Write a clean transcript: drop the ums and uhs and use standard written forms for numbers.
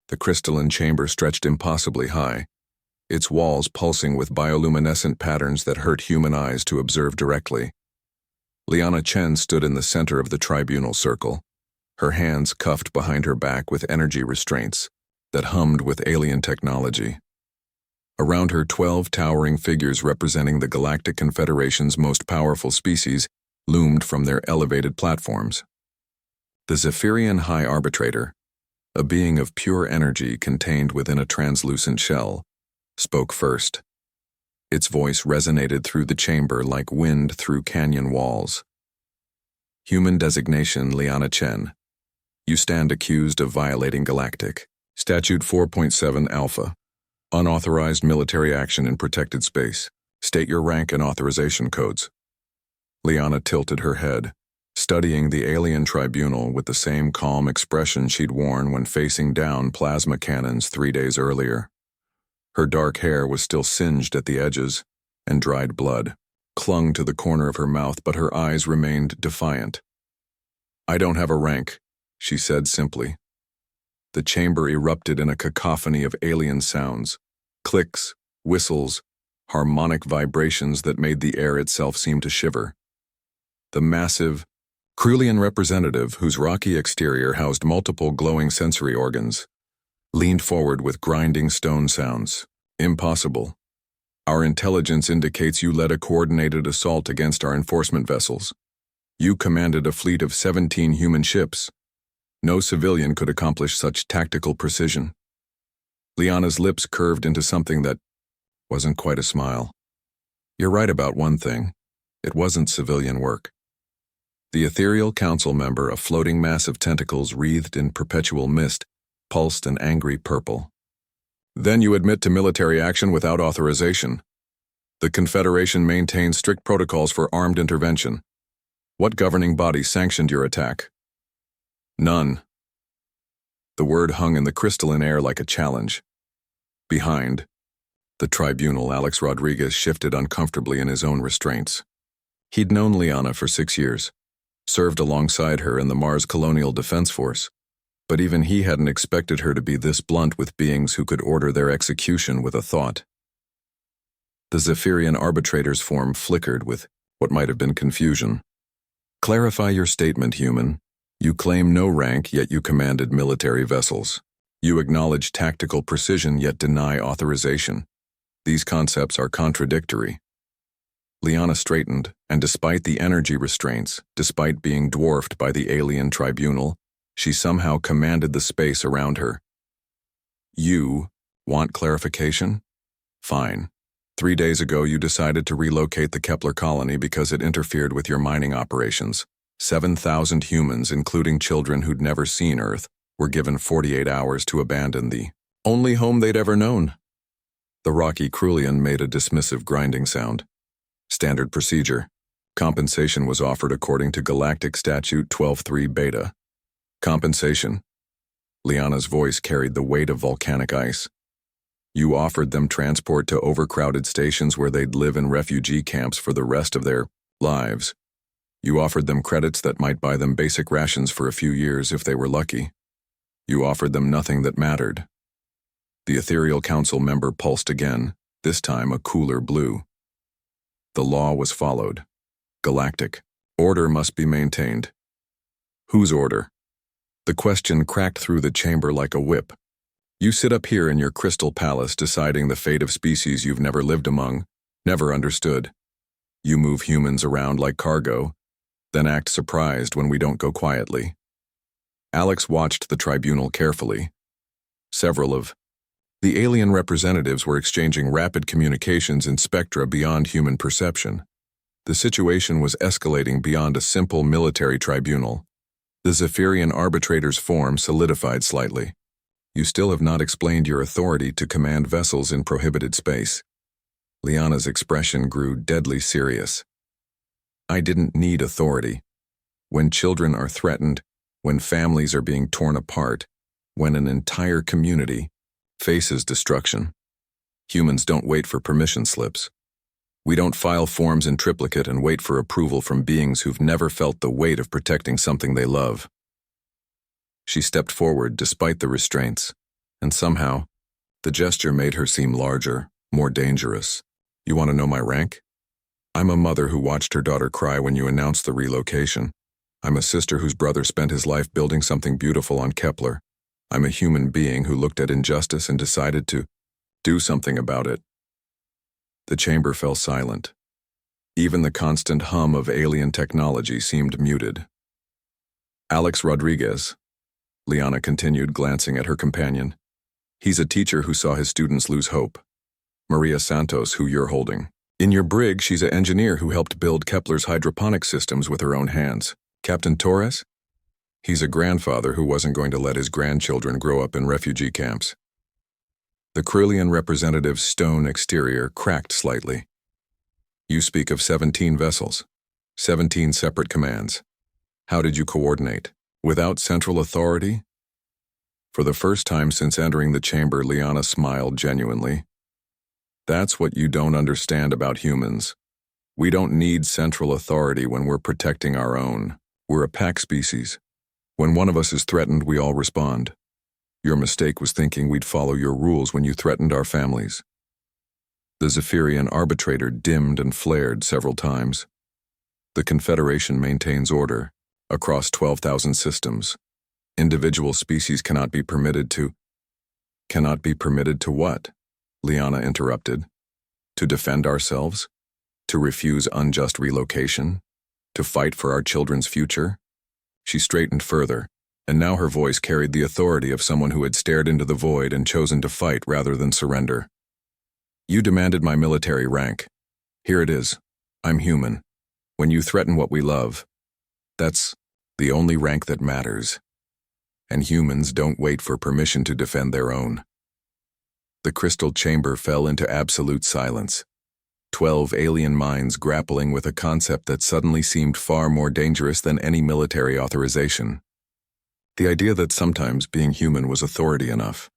The crystalline chamber stretched impossibly high, its walls pulsing with bioluminescent patterns that hurt human eyes to observe directly. Lyanna Chen stood in the center of the tribunal circle, her hands cuffed behind her back with energy restraints that hummed with alien technology. Around her, 12 towering figures representing the Galactic Confederation's most powerful species loomed from their elevated platforms. The Zephyrian High Arbitrator, a being of pure energy contained within a translucent shell, spoke first. Its voice resonated through the chamber like wind through canyon walls. Human designation Lyanna Chen. You stand accused of violating Galactic Statute 4.7 Alpha. Unauthorized military action in protected space. State your rank and authorization codes. Lyanna tilted her head, studying the alien tribunal with the same calm expression she'd worn when facing down plasma cannons 3 days earlier. Her dark hair was still singed at the edges, and dried blood clung to the corner of her mouth, but her eyes remained defiant. "I don't have a rank," she said simply. The chamber erupted in a cacophony of alien sounds, clicks, whistles, harmonic vibrations that made the air itself seem to shiver. The massive, Krulian representative, whose rocky exterior housed multiple glowing sensory organs, leaned forward with grinding stone sounds. "Impossible. Our intelligence indicates you led a coordinated assault against our enforcement vessels. You commanded a fleet of 17 human ships. No civilian could accomplish such tactical precision." Lyanna's lips curved into something that wasn't quite a smile. "You're right about one thing. It wasn't civilian work." The ethereal council member, a floating mass of tentacles wreathed in perpetual mist, pulsed an angry purple. "Then you admit to military action without authorization. The Confederation maintains strict protocols for armed intervention. What governing body sanctioned your attack?" "None." The word hung in the crystalline air like a challenge. Behind the tribunal, Alex Rodriguez shifted uncomfortably in his own restraints. He'd known Lyanna for 6 years, served alongside her in the Mars Colonial Defense Force, but even he hadn't expected her to be this blunt with beings who could order their execution with a thought. The Zephyrian arbitrator's form flickered with what might have been confusion. "Clarify your statement, human. You claim no rank, yet you commanded military vessels. You acknowledge tactical precision, yet deny authorization. These concepts are contradictory." Lyanna straightened, and despite the energy restraints, despite being dwarfed by the alien tribunal, she somehow commanded the space around her. "You want clarification? Fine. 3 days ago you decided to relocate the Kepler colony because it interfered with your mining operations. 7,000 humans, including children who'd never seen Earth, were given 48 hours to abandon the only home they'd ever known. The rocky Krulian made a dismissive grinding sound. "Standard procedure. Compensation was offered according to Galactic Statute 12.3 Beta. Compensation." Lyanna's voice carried the weight of volcanic ice. "You offered them transport to overcrowded stations where they'd live in refugee camps for the rest of their lives. You offered them credits that might buy them basic rations for a few years if they were lucky. You offered them nothing that mattered." The ethereal council member pulsed again, this time a cooler blue. "The law was followed. Galactic. Order must be maintained." "Whose order?" The question cracked through the chamber like a whip. "You sit up here in your crystal palace deciding the fate of species you've never lived among, never understood. You move humans around like cargo, then act surprised when we don't go quietly." Alex watched the tribunal carefully. Several of the alien representatives were exchanging rapid communications in spectra beyond human perception. The situation was escalating beyond a simple military tribunal. The Zephyrian arbitrator's form solidified slightly. "You still have not explained your authority to command vessels in prohibited space." Lyanna's expression grew deadly serious. "I didn't need authority. When children are threatened, when families are being torn apart, when an entire community faces destruction, humans don't wait for permission slips. We don't file forms in triplicate and wait for approval from beings who've never felt the weight of protecting something they love." She stepped forward despite the restraints. And somehow, the gesture made her seem larger, more dangerous. You want to know my rank? I'm a mother who watched her daughter cry when you announced the relocation. I'm a sister whose brother spent his life building something beautiful on Kepler. I'm a human being who looked at injustice and decided to do something about it. The chamber fell silent. Even the constant hum of alien technology seemed muted. Alex Rodriguez, Lyanna continued, glancing at her companion. He's a teacher who saw his students lose hope. Maria Santos, who you're holding. In your brig, she's an engineer who helped build Kepler's hydroponic systems with her own hands. Captain Torres? He's a grandfather who wasn't going to let his grandchildren grow up in refugee camps. The Carillion representative's stone exterior cracked slightly. You speak of 17 vessels, 17 separate commands. How did you coordinate? Without central authority? For the first time since entering the chamber, Lyanna smiled genuinely. That's what you don't understand about humans. We don't need central authority when we're protecting our own. We're a pack species. When one of us is threatened, we all respond. Your mistake was thinking we'd follow your rules when you threatened our families. The Zephyrian arbitrator dimmed and flared several times. The Confederation maintains order across 12,000 systems. Individual species cannot be permitted to... Cannot be permitted to what? Lyanna interrupted. To defend ourselves? To refuse unjust relocation? To fight for our children's future? She straightened further, and now her voice carried the authority of someone who had stared into the void and chosen to fight rather than surrender. You demanded my military rank. Here it is. I'm human. When you threaten what we love, that's the only rank that matters. And humans don't wait for permission to defend their own. The crystal chamber fell into absolute silence. 12 alien minds grappling with a concept that suddenly seemed far more dangerous than any military authorization. The idea that sometimes being human was authority enough.